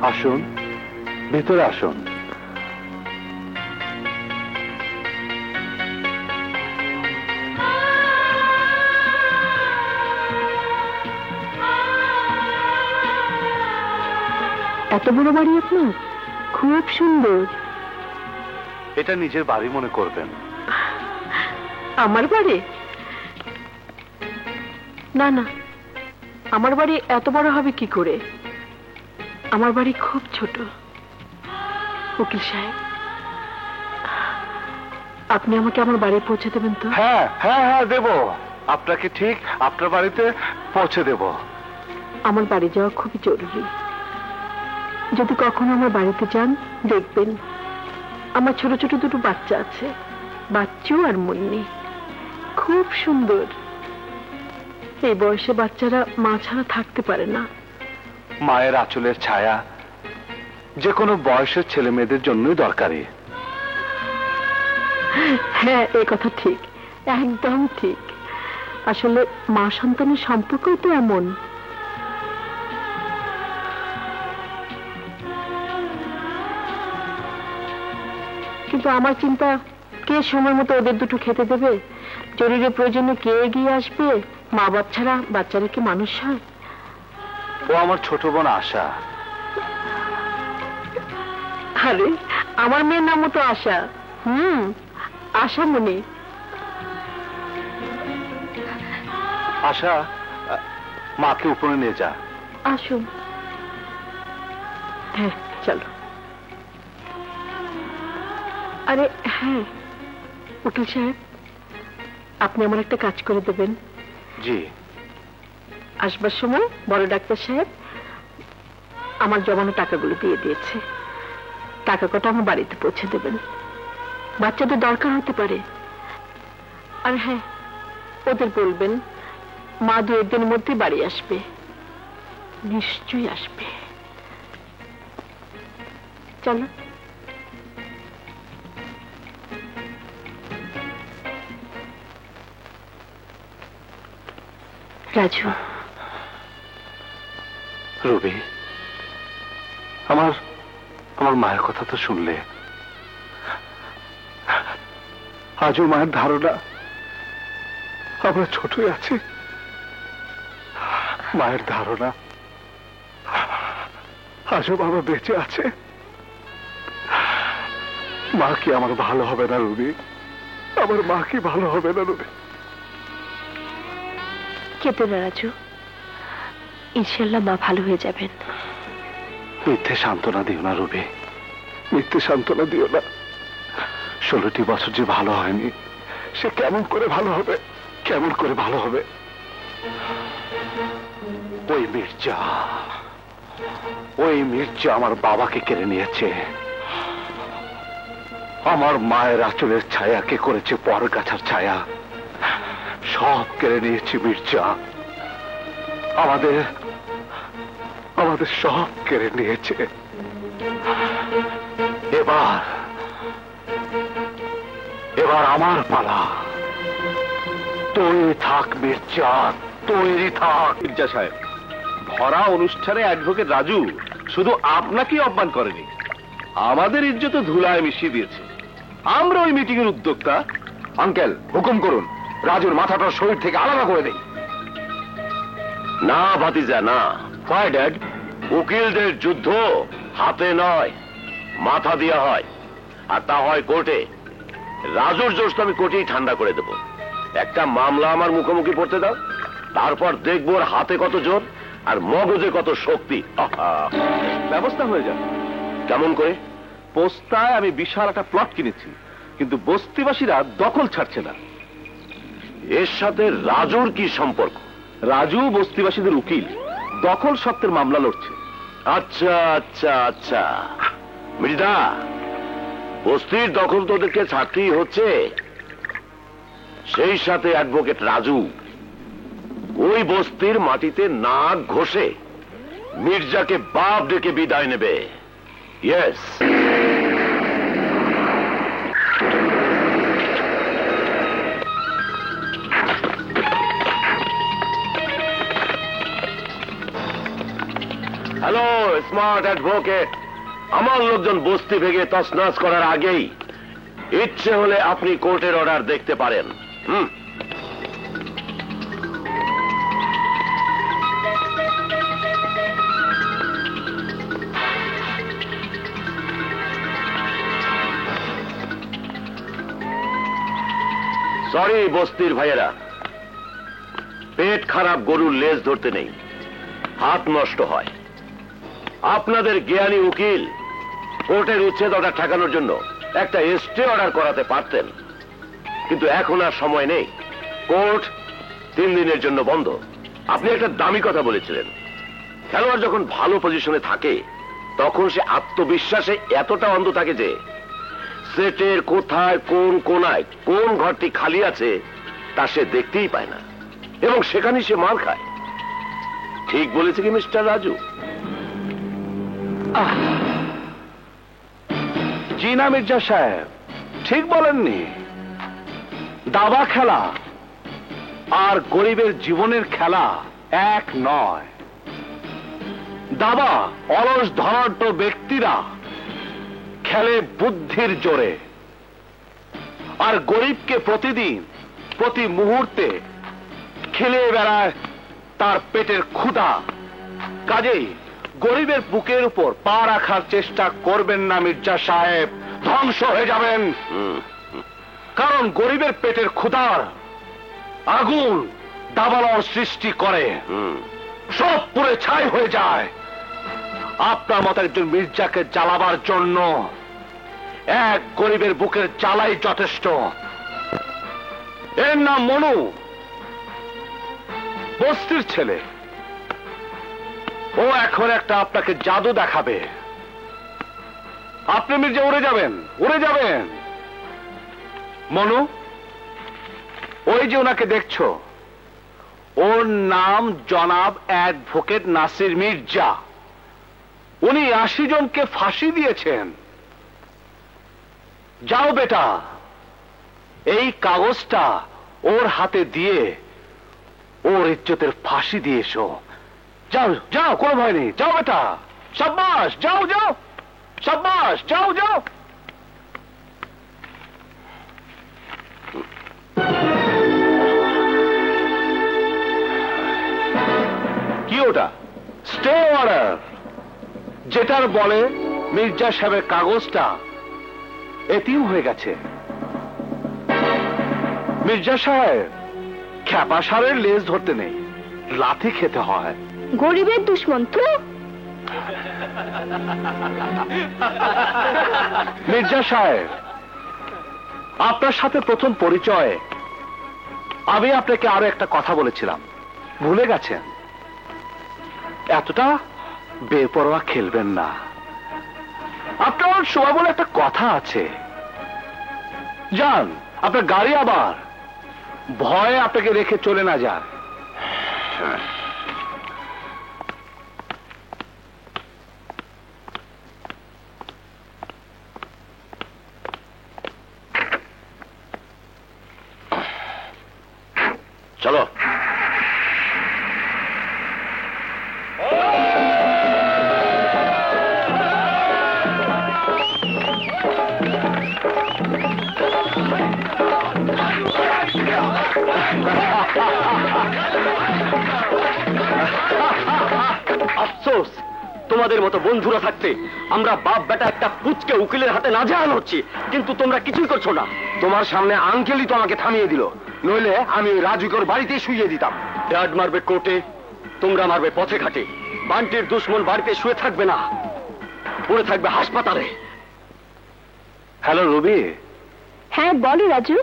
আসুন, ভেতরে আসুন। এত বড় বাড়ি আপনার? খুব সুন্দর। এটা নিজের বাড়ি মনে করবেন। আমার বাড়ি? না না, আমার বাড়ি এত বড় হবে কি করে? আমার বাড়ি খুব ছোট। উকিল সাহেব, আপনি আমাকে আমার বাড়ি পৌঁছে দেবেন তো? হ্যাঁ হ্যাঁ হ্যাঁ, দেব। আপনাকে ঠিক আপনার বাড়িতে পৌঁছে দেব। আমার বাড়ি যাওয়া খুবই জরুরি। যদি কখনো আমার বাড়িতে যান, দেখবেন আমার ছোট ছোট দুটো বাচ্চা আছে, বাচ্চু আর মুন্নি। খুব সুন্দর। এই বয়সে বাচ্চারা মা ছাড়া থাকতে পারে না। মায়ের আঁচলের ছায়া যে কোনো বয়সের ছেলে মেয়েদের জন্যই দরকারি। হ্যাঁ, এই কথা ঠিক, একদম ঠিক। আসলে মা সন্তানের সম্পর্কই তো এমন। কিন্তু আমার চিন্তা, কে সময় মতো ওদের দুটো খেতে দেবে? জরুরি প্রয়োজনে কে এগিয়ে আসবে? মা বাপ ছাড়া বাচ্চারা কি মানুষ হয়? ও আমার ছোট বোন আশা। আরে, আমার মেয়ের নামও তো আশা। আশামণি। আশা, মাকে উপরে নিয়ে যা। আসুন। হ্যাঁ, চলো। আরে হ্যাঁ, উকিল সাহেব, আপনি আমার একটা কাজ করে দেবেন? জি। আসবার সময় বড় ডাক্তার সাহেব আমার জমানো টাকাগুলো দিয়ে দিয়েছে। টাকা কটা আমার বাড়িতে পৌঁছে দেবেন। বাচ্চাদের দরকার হতে পারে। আর হ্যাঁ, ওদের বলবেন মা 2 দিনের মধ্যে বাড়ি আসবে। নিশ্চয়ই আসবে। চলো। রাজু। রবি, আমার মায়ের কথা তো শুনলে। আজও মায়ের ধারণা আমরা ছোটই আছি। মায়ের ধারণা আজও বাবা বেঁচে আছে। মা কি আমার ভালো হবে না রবি? আমার মা কি ভালো হবে না রবি? কেঁদে না রাজু, ইনশাল্লাহ মা ভালো হয়ে যাবেন। মিথ্যে সান্ত্বনা দিও না রবি, মিথ্যে সান্ত্বনা দিও না। 16টি বছর যে ভালো হয়নি, সে কেমন করে ভালো হবে? কেমন করে ভালো হবে? ওই মির্জা আমার বাবাকে কেড়ে নিয়েছে। আমার মায়ের আঁচলের ছায়াকে করেছে পরগাছার ছায়া। সব কেড়ে নিয়েছে মির্জা। আমাদের সব কেড়ে নিয়েছে। এবার আমার পালা। তৈরি থাক মির্জা, তৈরি থাক। মির্জা সাহেব, ভরা অনুষ্ঠানে অ্যাডভোকেট রাজু শুধু আপনাকেই আহ্বান করেনি, আমাদের ইজ্জত ধুলায় মিশিয়ে দিয়েছে। আমরা ওই মিটিং এর উদ্যোক্তা। আঙ্কেল, হুকুম করুন, রাজুর মাথাটা শরীর থেকে আলাদা করে দেই। না ভাতিজা, না। হয় ড্যাড? উকিলদের যুদ্ধ হাতে নয়, মাথা দিয়া হয়, আর তা হয় কোর্টে। রাজুর জোশ তো আমি কোর্টেই ঠান্ডা করে দেব। একটা মামলা আমার মুখোমুখি পড়তে দাও, তারপর দেখবো ওর হাতে কত জোর আর মগজে কত শক্তি। ব্যবস্থা হয়ে যাবে। কেমন করে? পোস্তায় আমি বিশাল একটা প্লট কিনেছি, কিন্তু বস্তিবাসীরা দখল ছাড়ছে না। এর সাথে রাজুর কি সম্পর্ক? রাজু বস্তিবাসীদের উকিল, দখল সত্ত্বের মামলা লড়ছে। আচ্ছা আচ্ছা আচ্ছা, মৃদা, বস্তির দখল তো ওদেরকে ছাড়তেই হচ্ছে। সেই সাথে অ্যাডভোকেট রাজু ওই বস্তির মাটিতে নাক ঘষে মির্জাকে বাপ ডেকে বিদায় নেবে। ইয়েস। হ্যালো স্মার্ট অ্যাডভোকেট, আমার লোকজন বস্তি ভেঙে তছনছ করার আগেই ইচ্ছে হলে আপনি কোর্টের অর্ডার দেখতে পারেন। সরি বস্তির ভাইয়েরা, পেট খারাপ গরুর লেজ ধরতে নেই, হাত নষ্ট হয়। আপনাদের জ্ঞানী উকিল কোর্টের উচ্ছেদ অর্ডার ঠেকানোর জন্য একটা স্টে অর্ডার করাতে পারতেন, কিন্তু এখন আর সময় নেই। কোর্ট 3 দিনের জন্য বন্ধ। আপনি একটা দামি কথা বলেছিলেন, খেলোয়াড় যখন ভালো পজিশনে থাকে তখন সে আত্মবিশ্বাসে এতটা অন্ধ থাকে যে সেটের কোথায় কোন কোনায় কোন ঘরটি খালি আছে তা সে দেখতেই পায় না, এবং সেখানেই সে মার খায়। ঠিক বলেছে কি মিস্টার রাজু? জি না মির্জা সাহেব, ঠিক বলেননি। দাবা খেলা আর গরিবের জীবনের খেলা এক নয়। দাবা অলস ধনাঢ্য ব্যক্তিরা খেলে বুদ্ধির জোরে, আর গরিবকে প্রতিদিন প্রতি মুহূর্তে খেলে বেড়ায় তার পেটের ক্ষুধা। কাজেই গরিবের বুকের উপর পা রাখার চেষ্টা করবেন না মির্জা সাহেব, ধ্বংস হয়ে যাবেন। কারণ গরিবের পেটের ক্ষুধার আগুন দাবানল সৃষ্টি করে, সব পুড়ে ছাই হয়ে যায়। আপনার মতো একজন মির্জাকে জ্বালাবার জন্য এক গরিবের বুকের জ্বালাই যথেষ্ট। এর নাম মনু, বস্তির ছেলে। ও এখন একটা আপনাকে জাদু দেখাবে। আপনি মির্জা উড়ে যাবেন, উড়ে যাবেন। মনু, ওই যে ওনাকে দেখছো, ওর নাম জনাব অ্যাডভোকেট নাসির মির্জা। উনি 80 জনকে ফাঁসি দিয়েছেন। যাও বেটা, এই কাগজটা ওর হাতে দিয়ে ওর ইজ্জতের ফাঁসি দিয়ে এসো। যাও যাও, কোনো ভয় নেই, যাও বেটা। শাবাশ, যাও যাও, শাবাশ, যাও যাও। কি ওটা? স্টে অর্ডার, যেটার বলে মির্জা সাহেবের কাগজটা এতিম হয়ে গেছে। মির্জা সাহেব, খ্যাপা সারের লেজ ধরতে নেই, লাথি খেতে হয়। গরিবের দুশ্মন তো। মির্জা সাহেব, আপনার সাথে প্রথম পরিচয়ে আমি আপনাকে আরো একটা কথা বলেছিলাম, ভুলে গেছেন? এতটা বেপরোয়া খেলবেন না। আপনার শোভা বলে একটা কথা আছে। যান, আপনার গাড়ি আবার ভয়ে আপনাকে রেখে চলে না যায়। চলো। আফসোস, তোমাদের মতো বন্ধুরা থাকতে আমরা বাপ বেটা একটা পুচকে উকিলের হাতে নাজেহাল হচ্ছি, কিন্তু তোমরা কিছুই করছো না। তোমার সামনে আঙ্কেলই তো আমাকে থামিয়ে দিল, নইলে আমি ওই রাজুকের বাড়িতে শুইয়ে দিতাম। ড্যাড মারবে কোর্টে, তোমরা মারবে পথে ঘাটে। বান্টির দুশ্মন বাড়িতে শুয়ে থাকবে না, পড়ে থাকবে হাসপাতালে। হ্যালো রবি। হ্যাঁ বলো রাজু।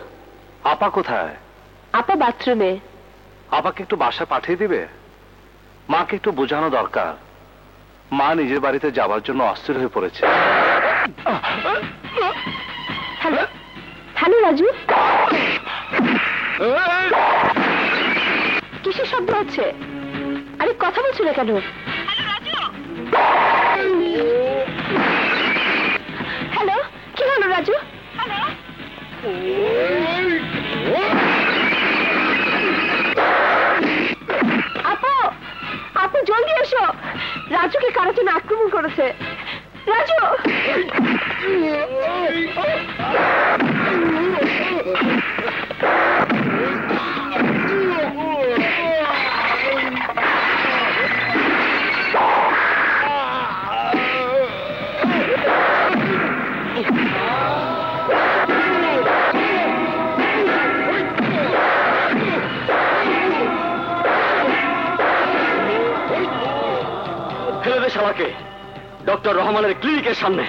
আপা কোথায়? আপা বাথরুমে। আপাকে একটু বাসা পাঠিয়ে দিবে? মাকে একটু বোঝানো দরকার, মা নিজের বাড়িতে যাবার জন্য অস্থির হয়ে পড়েছে। হ্যালো হ্যালো রাজু, কিসের শব্দ হচ্ছে? আরে কথা বলছো না কেন? হ্যালো, কি হলো রাজু? আপু, আপু জলদি এসো, রাজুকে কারো জন্য আক্রমণ করেছে। রাজু, ফেলে দে শালাকে ডক্টর রহমানের ক্লিনিকের সামনে।